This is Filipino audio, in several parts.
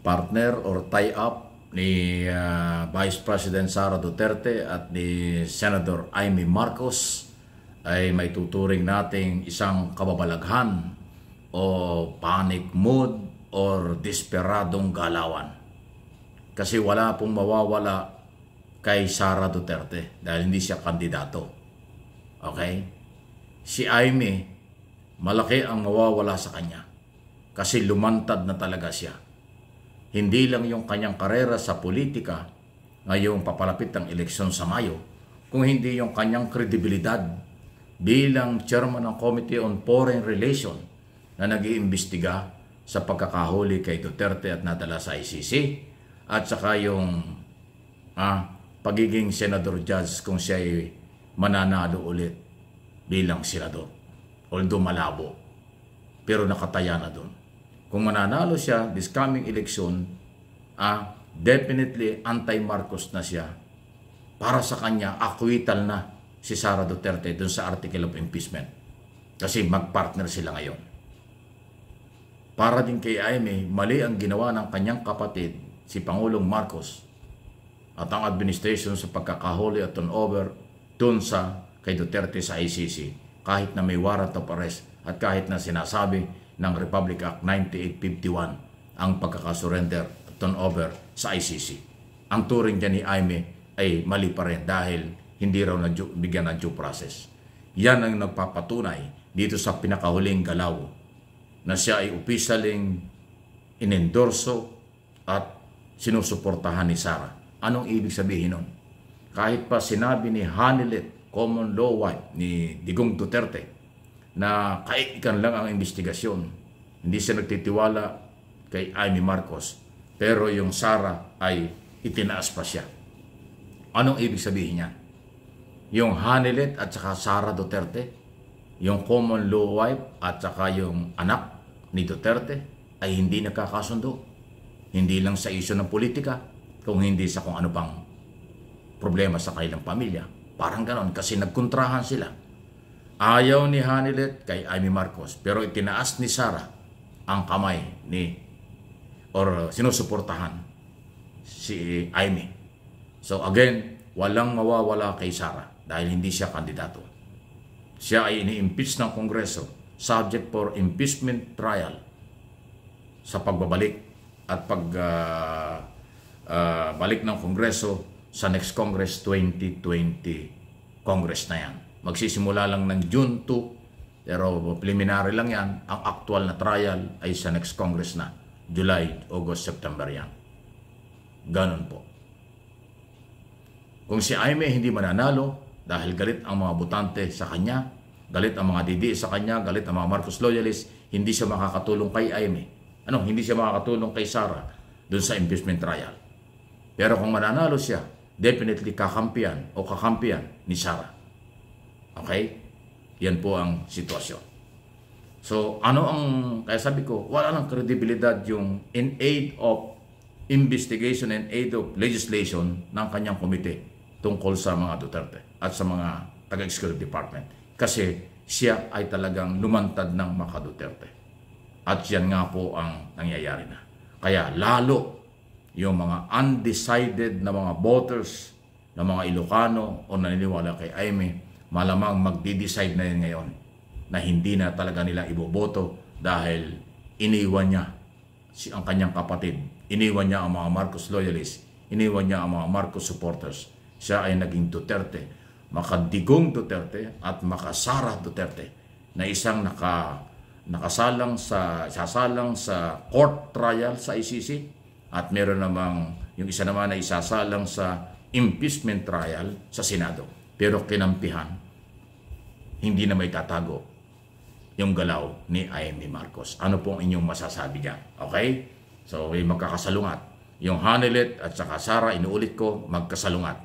partner or tie-up ni Vice President Sara Duterte at ni Senator Amy Marcos ay may tuturing nating isang kababalaghan o panic mood or desperadong galawan. Kasi wala pong mawawala kay Sara Duterte dahil hindi siya kandidato. Okay? Si Amy, malaki ang mawawala sa kanya kasi lumantad na talaga siya. Hindi lang yung kanyang karera sa politika ngayong papalapit ng eleksyon sa Mayo, kung hindi yung kanyang kredibilidad bilang chairman ng Committee on Foreign Relations na nag-iimbestiga sa pagkakahuli kay Duterte at nadala sa ICC, at saka yung pagiging senador judge kung siya ay mananalo ulit bilang senador. Although malabo, pero nakataya na doon. Kung mananalo siya this coming election, definitely anti-Marcos na siya. Para sa kanya, acquittal na si Sara Duterte dun sa article of impeachment. Kasi mag-partner sila ngayon. Para din kay Amy, mali ang ginawa ng kanyang kapatid, si Pangulong Marcos, at ang administration sa pagkakahuli at turnover dun sa kay Duterte sa ICC, kahit na may warrant of arrest at kahit na sinasabi ng Republic Act 9851 ang pagkakasurrender at turnover sa ICC. Ang turing niya ni Amy ay mali pa rin dahil hindi raw bigyan ng due process. Yan ang nagpapatunay dito sa pinakahuling galaw na siya ay opisyaling inendorso at sinusuportahan ni Sara. Anong ibig sabihin nun? Kahit pa sinabi ni Hanilet, common law wife ni Digong Duterte, na kaikikan lang ang investigasyon, hindi siya nagtitiwala kay Amy Marcos, pero yung Sara ay itinaas pa siya. Anong ibig sabihin niya? Yung Hanilet at saka Sara Duterte, yung common law wife at saka yung anak ni Duterte ay hindi nakakasundo. Hindi lang sa isyu ng politika, kung hindi sa kung ano pang problema sa kanilang pamilya. Parang ganon kasi nagkontrahan sila. Ayaw ni Hanilet kay Amy Marcos, pero itinaas ni Sara ang kamay or sinusuportahan si Amy. So again, walang mawawala kay Sara dahil hindi siya kandidato. Siya ay ini-impeach ng Kongreso subject for impeachment trial sa pagbabalik at pagbalik ng Kongreso sa next Congress 2020 Congress na yan. Magsisimula lang ng June 2, pero preliminary lang yan. Ang actual na trial ay sa next Congress na. July, August, September yan. Ganon po. Kung si Amy hindi mananalo dahil galit ang mga botante sa kanya, galit ang mga DD sa kanya, galit ang mga Marcos loyalists, hindi siya makakatulong kay Amy. Hindi siya makakatulong kay Sara dun sa impeachment trial. Pero kung mananalo siya, definitely kakampiyan ni Sara. Okay? Yan po ang sitwasyon. So, kaya sabi ko, wala nang kredibilidad yung in aid of investigation and aid of legislation ng kanyang komite tungkol sa mga Duterte at sa mga taga-executive department. Kasi siya ay talagang lumantad ng mga Duterte. At yan nga po ang nangyayari na. Kaya lalo yung mga undecided na mga voters na mga Ilocano o naniniwala kay Amy, malamang magdi-decide na yun ngayon na hindi na talaga nila iboboto dahil iniwan niya ang kanyang kapatid, iniwan niya ang mga Marcos loyalists, iniwan niya ang mga Marcos supporters. Siya ay naging Duterte, makadigong Duterte at makasara Duterte na isang isasalang sa court trial sa ICC at meron namang yung isa naman na isasalang sa impeachment trial sa Senado. Pero kinampihan, hindi na may tatago yung galaw ni Amy Marcos. Ano po ang inyong masasabi dyan? Okay? So, may magkakasalungat. Yung Hanilet at saka Sara, inuulit ko, magkasalungat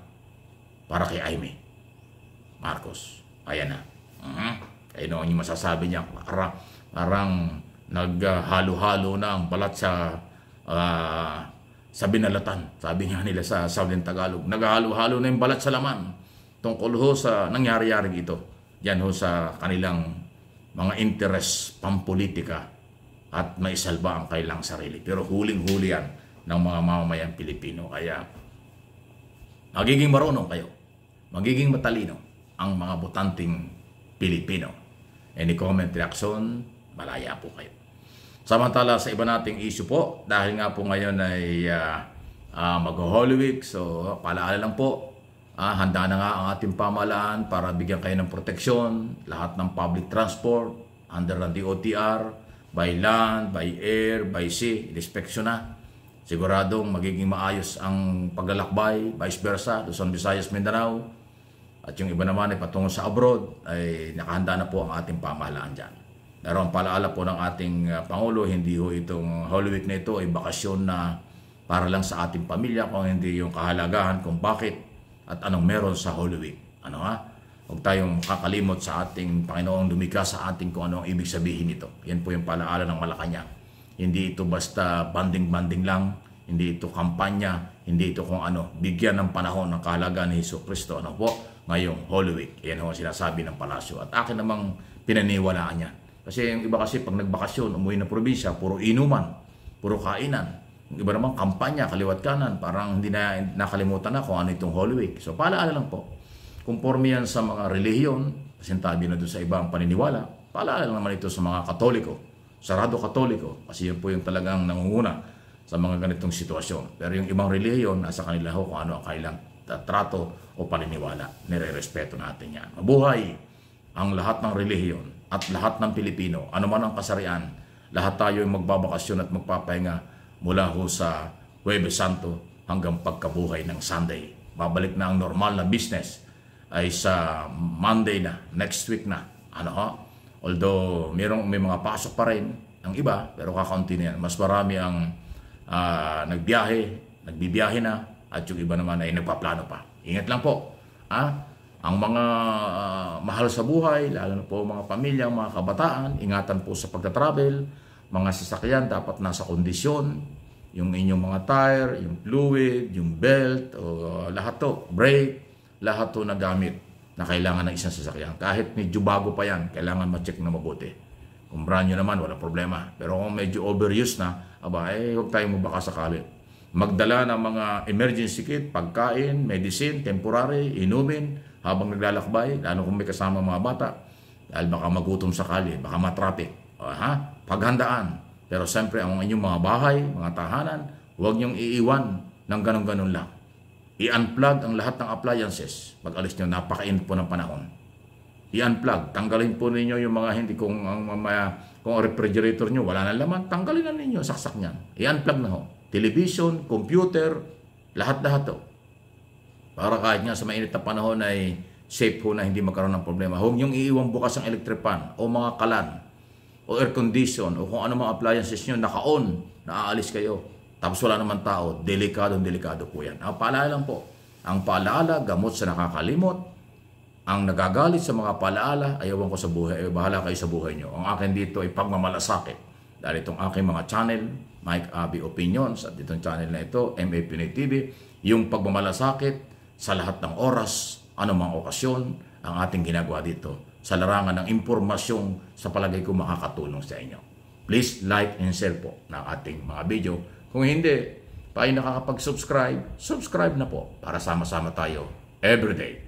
para kay Amy Marcos. Ayan na. Ayun ang inyong masasabi niya. Parang naghalo-halo na ang balat sa binalatan. Sabi nga nila sa Southern Tagalog, naghalo-halo na yung balat sa laman tungkol ho sa nangyari-yari ito. Yan ho sa kanilang mga interest pampolitika at maisalba ang kailang sarili. Pero huling-huli yan ng mga mamamayang Pilipino. Kaya magiging marunong kayo, magiging matalino ang mga botanting Pilipino. Any comment, reaction, malaya po kayo. Samantala sa iba nating issue po, dahil nga po ngayon ay mag-Holy Week, so palaala lang po, handa na nga ang ating pamahalaan para bigyan kayo ng proteksyon, lahat ng public transport, under ng DOTR, by land, by air, by sea, inspeksyon na. Siguradong magiging maayos ang paglalakbay, vice versa, Luzon, Visayas, Mindanao. At yung iba naman ay patungo sa abroad, ay nakahanda na po ang ating pamahalaan dyan. Pero ang palaala po ng ating Pangulo, hindi ho itong Holy Week na ito ay bakasyon na para lang sa ating pamilya, kung hindi yung kahalagahan kung bakit at anong meron sa Holy Week. Ano ha? Huwag tayong kakalimot sa ating Panginoong lumikha sa ating kung ano ang ibig sabihin nito. Yan po yung palaala ng Malacanang. Hindi ito basta banding-banding lang, hindi ito kampanya, hindi ito kung ano, bigyan ng panahon ng kahalagaan ni Jesucristo. Ano po? Ngayong Holy Week. Yan ho ang sinasabi ng palasyo. At akin namang pinaniwalaan niya. Kasi yung iba kasi pag nagbakasyon, umuwi na probinsya, puro inuman, puro kainan. Yung iba naman kampanya, kaliwat kanan, parang hindi na nakalimutan na kung ano itong Holy Week. So paalala lang po, conforme yan sa mga relihiyon, pasintabi na doon sa ibang paniniwala, paalala lang naman ito sa mga Katoliko, sarado Katoliko, kasi yun po yung talagang nangunguna sa mga ganitong sitwasyon. Pero yung ibang relihiyon, nasa kanila ho kung ano ang kailang trato o paniniwala. Nire-respeto natin yan. Mabuhay ang lahat ng relihiyon at lahat ng Pilipino, ano man ang kasarian, lahat tayo ay magbabakasyon at magpapahinga mula ho sa Huwebes Santo hanggang pagkabuhay ng Sunday. Babalik na ang normal na business ay sa Monday na, next week na. Ano ho? Although may mga pasok pa rin ang iba, pero kakaunti na yan. Mas marami ang nagbibiyahe na, at yung iba naman ay nagpaplano pa. Ingat lang po. Ang mga mahal sa buhay, lalo na po mga pamilya, mga kabataan, ingatan po sa pagta-travel. Mga sasakyan dapat nasa kondisyon. Yung inyong mga tire, yung fluid, yung belt, o lahat to, brake, lahat to na gamit na kailangan ng isang sasakyan. Kahit medyo bago pa yan, kailangan ma-check na mabuti. Kung brand new naman, wala problema. Pero kung medyo overuse na, huwag tayong mabaka sakali. Magdala ng mga emergency kit, pagkain, medicine, temporary, inumin, habang naglalakbay, lalo kung may kasama mga bata, dahil baka magutom sakali, baka matraffic. Paghandaan. Pero siyempre, ang inyong mga bahay, mga tahanan, huwag niyong iiwan ng ganun-ganun lang. I-unplug ang lahat ng appliances. Pag alis nyo, napakainit po ng panahon. I-unplug. Tanggalin po ninyo yung mga hindi, kung ang refrigerator nyo wala na laman, tanggalin na ninyo, saksak niyan. I-unplug na ho. Television, computer, lahat-lahat to. Para kahit nga sa mainit na panahon ay safe ho na hindi magkaroon ng problema. Huwag niyong iiwan bukas ang electric fan o mga kalan o air condition o kung ano mga appliances nyo naka-on, naaalis kayo. Tapos wala naman tao, delikado po yan. Ang paalala lang po, ang paalala, gamot sa nakakalimot. Ang nagagalit sa mga paalala, ayawan ko sa buhay, bahala kayo sa buhay nyo. Ang akin dito ay pagmamalasakit. Dahil itong aking mga channel, Mike Abby Opinions, at itong channel na ito, MA Pinoy TV, yung pagmamalasakit sa lahat ng oras, anumang okasyon, ang ating ginagawa dito sa larangan ng impormasyong sa palagay ko makakatulong sa inyo. Please like and share po ng ating mga video. Kung hindi, pa ay nakakapag-subscribe, subscribe na po para sama-sama tayo everyday.